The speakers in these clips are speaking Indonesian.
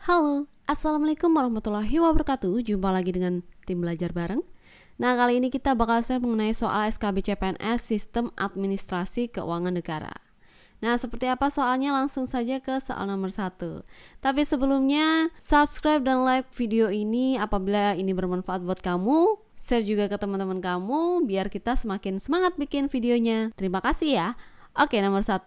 Halo, Assalamualaikum warahmatullahi wabarakatuh. Jumpa lagi dengan tim belajar bareng. Nah, kali ini kita bakal share mengenai soal SKB CPNS Sistem Administrasi Keuangan Negara. Nah, seperti apa soalnya? Langsung saja ke soal nomor 1. Tapi sebelumnya, subscribe dan like video ini apabila ini bermanfaat buat kamu. Share juga ke teman-teman kamu biar kita semakin semangat bikin videonya. Terima kasih ya. Oke, nomor 1.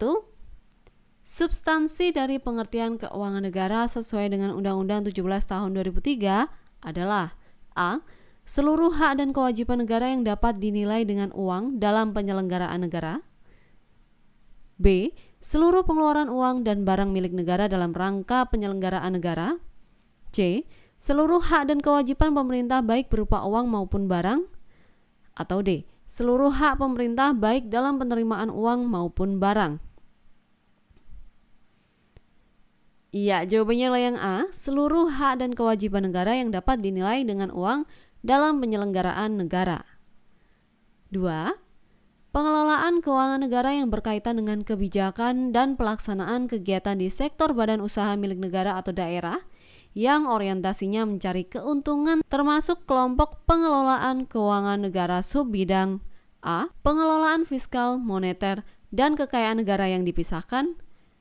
Substansi dari pengertian keuangan negara sesuai dengan Undang-Undang 17 tahun 2003 adalah A. Seluruh hak dan kewajiban negara yang dapat dinilai dengan uang dalam penyelenggaraan negara. B. Seluruh pengeluaran uang dan barang milik negara dalam rangka penyelenggaraan negara. C. Seluruh hak dan kewajiban pemerintah baik berupa uang maupun barang. Atau D. Seluruh hak pemerintah baik dalam penerimaan uang maupun barang. Iya, jawabannya adalah yang A, seluruh hak dan kewajiban negara yang dapat dinilai dengan uang dalam penyelenggaraan negara. 2. Pengelolaan keuangan negara yang berkaitan dengan kebijakan dan pelaksanaan kegiatan di sektor badan usaha milik negara atau daerah yang orientasinya mencari keuntungan termasuk kelompok pengelolaan keuangan negara subbidang A. Pengelolaan fiskal, moneter, dan kekayaan negara yang dipisahkan.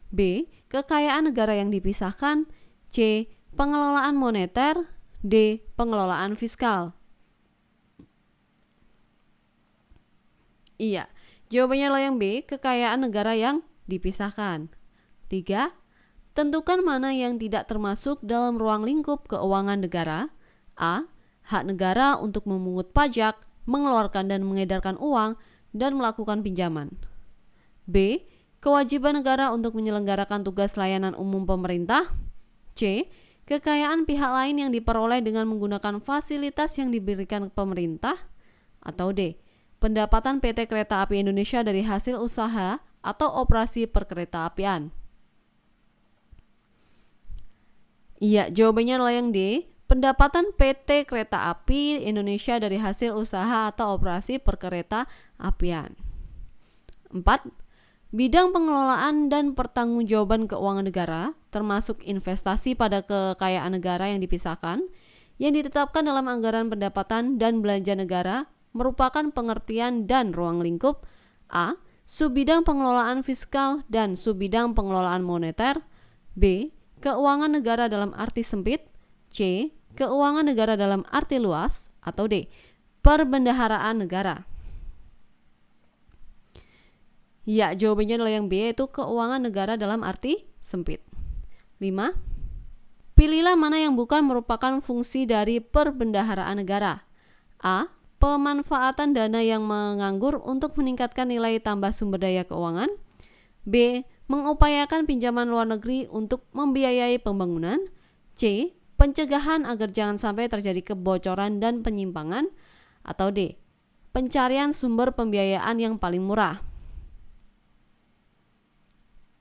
B. Kekayaan negara yang dipisahkan. C. Pengelolaan moneter. D. Pengelolaan fiskal. Iya, jawabannya adalah yang B. Kekayaan negara yang dipisahkan. 3. Tentukan mana yang tidak termasuk dalam ruang lingkup keuangan negara. A. Hak negara untuk memungut pajak, mengeluarkan dan mengedarkan uang, dan melakukan pinjaman. B. Kewajiban negara untuk menyelenggarakan tugas layanan umum pemerintah. C. Kekayaan pihak lain yang diperoleh dengan menggunakan fasilitas yang diberikan pemerintah. Atau D. Pendapatan PT Kereta Api Indonesia dari hasil usaha atau operasi perkereta-apian. Iya, jawabannya adalah yang D. Pendapatan PT Kereta Api Indonesia dari hasil usaha atau operasi perkereta-apian. 4. Bidang pengelolaan dan pertanggungjawaban keuangan negara, termasuk investasi pada kekayaan negara yang dipisahkan, yang ditetapkan dalam anggaran pendapatan dan belanja negara, merupakan pengertian dan ruang lingkup A. Subbidang pengelolaan fiskal dan subbidang pengelolaan moneter. B. Keuangan negara dalam arti sempit. C. Keuangan negara dalam arti luas. Atau D. Perbendaharaan negara. Ya, jawabannya adalah yang B, yaitu keuangan negara dalam arti sempit. 5. Pilihlah mana yang bukan merupakan fungsi dari perbendaharaan negara. A. Pemanfaatan dana yang menganggur untuk meningkatkan nilai tambah sumber daya keuangan. B. Mengupayakan pinjaman luar negeri untuk membiayai pembangunan. C. Pencegahan agar jangan sampai terjadi kebocoran dan penyimpangan. Atau D. Pencarian sumber pembiayaan yang paling murah.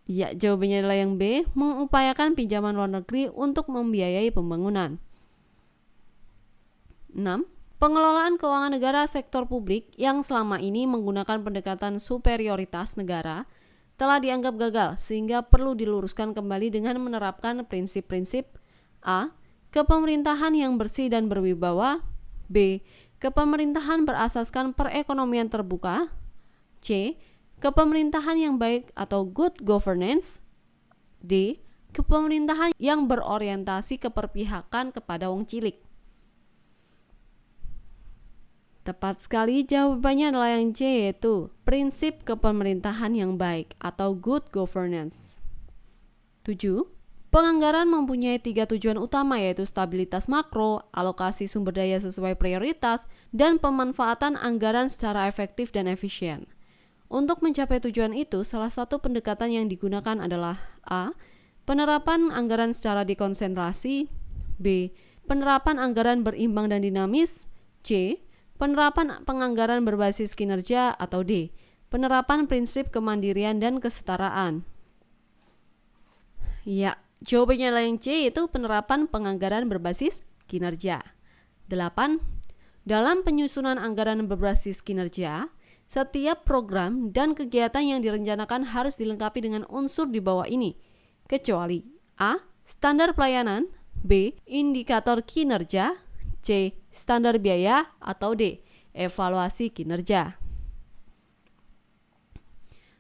Ya, jawabannya adalah yang B, mengupayakan pinjaman luar negeri untuk membiayai pembangunan. 6. Pengelolaan keuangan negara sektor publik yang selama ini menggunakan pendekatan superioritas negara telah dianggap gagal sehingga perlu diluruskan kembali dengan menerapkan prinsip-prinsip A. Kepemerintahan yang bersih dan berwibawa. B. Kepemerintahan berasaskan perekonomian terbuka. C. Kepemerintahan yang baik atau good governance. D. Kepemerintahan yang berorientasi keperpihakan kepada wong cilik. Tepat sekali, jawabannya adalah yang C, yaitu prinsip kepemerintahan yang baik atau good governance. 7. Penganggaran mempunyai 3 tujuan utama, yaitu stabilitas makro, alokasi sumber daya sesuai prioritas, dan pemanfaatan anggaran secara efektif dan efisien. Untuk mencapai tujuan itu, salah satu pendekatan yang digunakan adalah A. Penerapan anggaran secara dikonsentrasi. B. Penerapan anggaran berimbang dan dinamis. C. Penerapan penganggaran berbasis kinerja. Atau D. Penerapan prinsip kemandirian dan kesetaraan. Ya, jawabannya adalah yang C, yaitu penerapan penganggaran berbasis kinerja. 8. Dalam penyusunan anggaran berbasis kinerja, setiap program dan kegiatan yang direncanakan harus dilengkapi dengan unsur di bawah ini, kecuali A. Standar pelayanan. B. Indikator kinerja, C. Standar biaya, atau D. Evaluasi kinerja.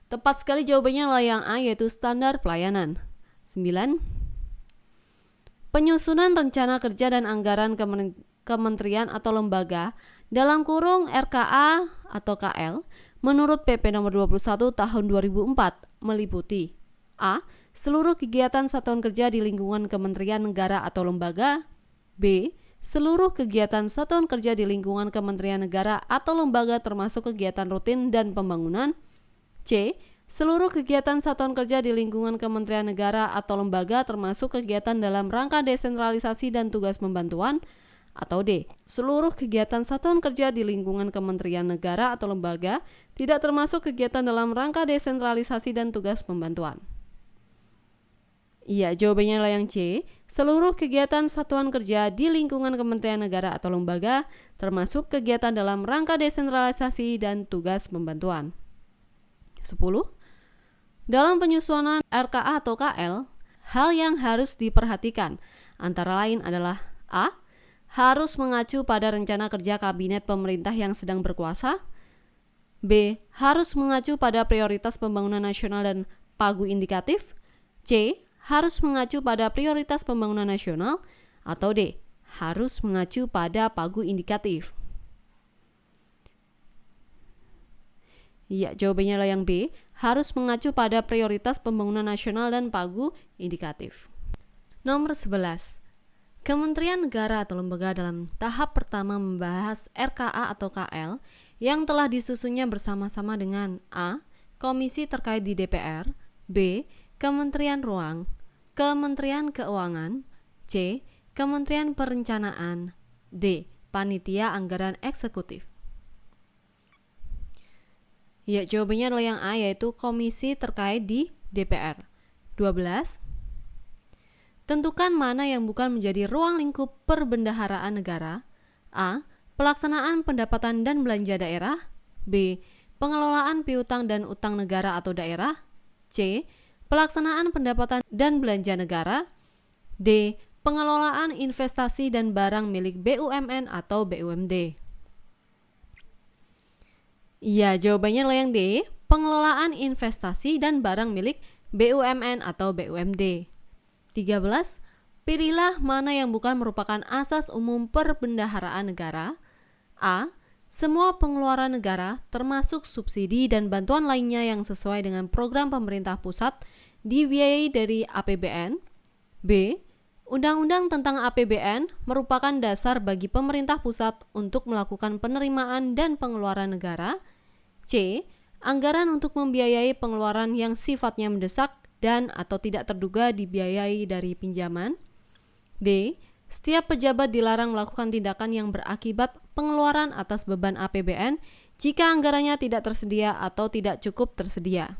Tepat sekali jawabannya adalah yang A, yaitu standar pelayanan. 9. Penyusunan rencana kerja dan anggaran kementerian atau lembaga dalam kurung RKA atau KL menurut PP nomor 21 tahun 2004 meliputi A. Seluruh kegiatan satuan kerja di lingkungan kementerian negara atau lembaga, B. Seluruh kegiatan satuan kerja di lingkungan kementerian negara atau lembaga termasuk kegiatan rutin dan pembangunan, C. Seluruh kegiatan satuan kerja di lingkungan kementerian negara atau lembaga termasuk kegiatan dalam rangka desentralisasi dan tugas pembantuan, atau D. Seluruh kegiatan satuan kerja di lingkungan kementerian negara atau lembaga tidak termasuk kegiatan dalam rangka desentralisasi dan tugas pembantuan. Iya, jawabannya adalah yang C. Seluruh kegiatan satuan kerja di lingkungan kementerian negara atau lembaga termasuk kegiatan dalam rangka desentralisasi dan tugas pembantuan. 10. Dalam penyusunan RKA atau KL, hal yang harus diperhatikan antara lain adalah A. Harus mengacu pada rencana kerja kabinet pemerintah yang sedang berkuasa, B. Harus mengacu pada prioritas pembangunan nasional dan pagu indikatif, C. Harus mengacu pada prioritas pembangunan nasional, atau D. Harus mengacu pada pagu indikatif. Ya, jawabannya adalah yang B. Harus mengacu pada prioritas pembangunan nasional dan pagu indikatif. Nomor 11. Kementerian Negara atau lembaga dalam tahap pertama membahas RKA atau KL yang telah disusunnya bersama-sama dengan A. Komisi terkait di DPR, B. Kementerian Kementerian Keuangan, C. Kementerian Perencanaan, D. Panitia Anggaran Eksekutif. Ya, jawabannya adalah yang A, yaitu komisi terkait di DPR. 12. Tentukan mana yang bukan menjadi ruang lingkup perbendaharaan negara. A. Pelaksanaan pendapatan dan belanja daerah, B. Pengelolaan piutang dan utang negara atau daerah, C. Pelaksanaan pendapatan dan belanja negara, D. Pengelolaan investasi dan barang milik BUMN atau BUMD. Iya, jawabannya adalah yang D. Pengelolaan investasi dan barang milik BUMN atau BUMD. 13. Pilihlah mana yang bukan merupakan asas umum perbendaharaan negara. A. Semua pengeluaran negara termasuk subsidi dan bantuan lainnya yang sesuai dengan program pemerintah pusat dibiayai dari APBN. B. Undang-undang tentang APBN merupakan dasar bagi pemerintah pusat untuk melakukan penerimaan dan pengeluaran negara. C. Anggaran untuk membiayai pengeluaran yang sifatnya mendesak dan atau tidak terduga dibiayai dari pinjaman. D. Setiap pejabat dilarang melakukan tindakan yang berakibat pengeluaran atas beban APBN jika anggarannya tidak tersedia atau tidak cukup tersedia.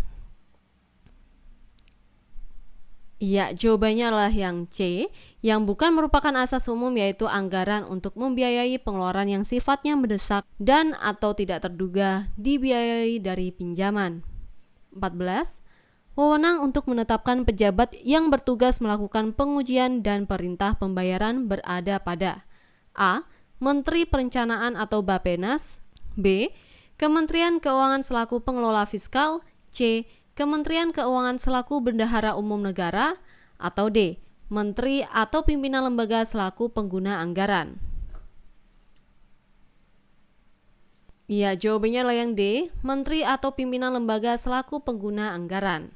Iya, jawabannya adalah yang C, yang bukan merupakan asas umum, yaitu anggaran untuk membiayai pengeluaran yang sifatnya mendesak dan atau tidak terduga dibiayai dari pinjaman. 14. Wewenang untuk menetapkan pejabat yang bertugas melakukan pengujian dan perintah pembayaran berada pada A. Menteri Perencanaan atau Bappenas, B. Kementerian Keuangan selaku pengelola fiskal, C. Kementerian Keuangan selaku bendahara umum negara, atau D. Menteri atau pimpinan lembaga selaku pengguna anggaran. Iya, jawabannya adalah yang D. Menteri atau pimpinan lembaga selaku pengguna anggaran.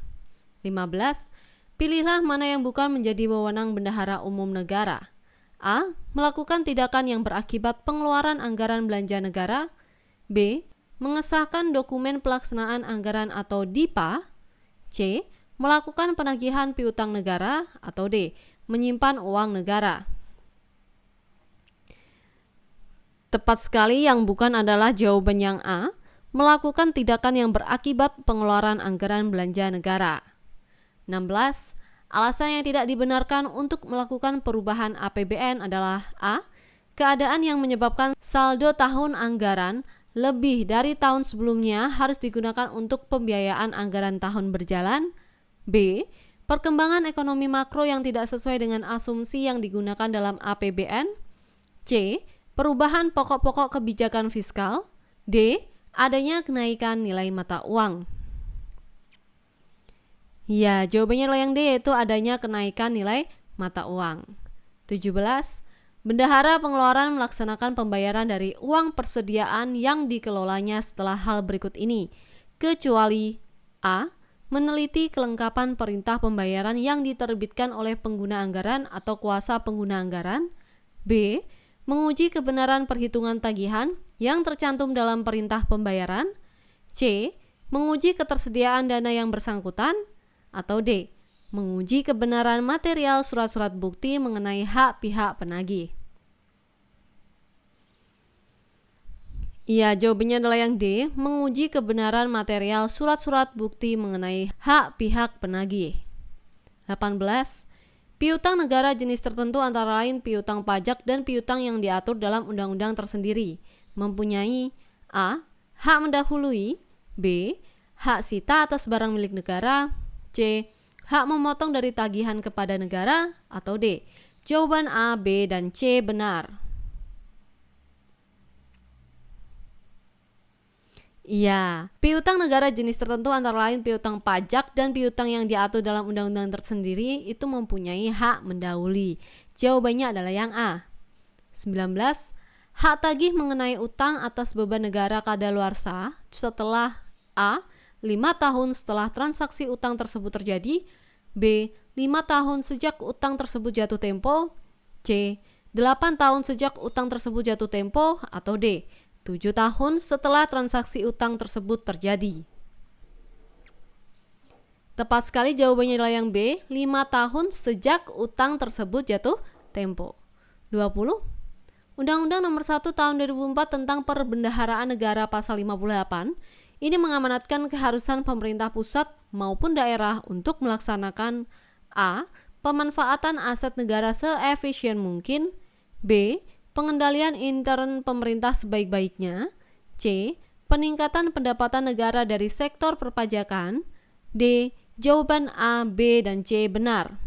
15. Pilihlah mana yang bukan menjadi wewenang bendahara umum negara. A. Melakukan tindakan yang berakibat pengeluaran anggaran belanja negara. B. Mengesahkan dokumen pelaksanaan anggaran atau DIPA. C. Melakukan penagihan piutang negara, atau D. Menyimpan uang negara. Tepat sekali, yang bukan adalah jawaban yang A. Melakukan tindakan yang berakibat pengeluaran anggaran belanja negara. 16. Alasan yang tidak dibenarkan untuk melakukan perubahan APBN adalah A. Keadaan yang menyebabkan saldo tahun anggaran lebih dari tahun sebelumnya harus digunakan untuk pembiayaan anggaran tahun berjalan. B. perkembangan ekonomi makro yang tidak sesuai dengan asumsi yang digunakan dalam APBN. C. Perubahan pokok-pokok kebijakan fiskal. D. Adanya kenaikan nilai mata uang. Ya, jawabannya adalah yang D, yaitu adanya kenaikan nilai mata uang. 17. Bendahara pengeluaran melaksanakan pembayaran dari uang persediaan yang dikelolanya setelah hal berikut ini, kecuali A. Meneliti kelengkapan perintah pembayaran yang diterbitkan oleh pengguna anggaran atau kuasa pengguna anggaran. B. Menguji kebenaran perhitungan tagihan yang tercantum dalam perintah pembayaran. C. Menguji ketersediaan dana yang bersangkutan. Atau D. Menguji kebenaran material surat-surat bukti mengenai hak pihak penagih. Iya, jawabannya adalah yang D. Menguji kebenaran material surat-surat bukti mengenai hak pihak penagih. 18. Piutang negara jenis tertentu antara lain piutang pajak dan piutang yang diatur dalam undang-undang tersendiri mempunyai A. Hak mendahului. B. Hak sita atas barang milik negara. C. Hak memotong dari tagihan kepada negara. Atau D. Jawaban A, B, dan C benar. Iya, piutang negara jenis tertentu antara lain piutang pajak dan piutang yang diatur dalam undang-undang tersendiri itu mempunyai hak mendahului. Jawabannya adalah yang A. 19. Hak tagih mengenai utang atas beban negara kadaluarsa setelah A. 5 tahun setelah transaksi utang tersebut terjadi. B. 5 tahun sejak utang tersebut jatuh tempo. C. 8 tahun sejak utang tersebut jatuh tempo. Atau D. 7 tahun setelah transaksi utang tersebut terjadi. Tepat sekali, jawabannya adalah yang B. 5 tahun sejak utang tersebut jatuh tempo. 20. Undang-Undang Nomor 1 Tahun 2004 tentang Perbendaharaan Negara Pasal 58 ini mengamanatkan keharusan pemerintah pusat maupun daerah untuk melaksanakan A. Pemanfaatan aset negara seefisien mungkin. B. Pengendalian intern pemerintah sebaik-baiknya. C. Peningkatan pendapatan negara dari sektor perpajakan. D. Jawaban A, B, dan C benar.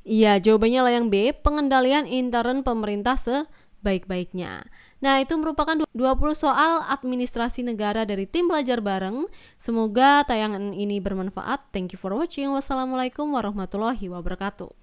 Iya, jawabannya adalah yang B. Pengendalian intern pemerintah sebaik-baiknya. Nah, itu merupakan 20 soal administrasi negara dari tim belajar bareng. Semoga tayangan ini bermanfaat. Thank you for watching. Wassalamualaikum warahmatullahi wabarakatuh.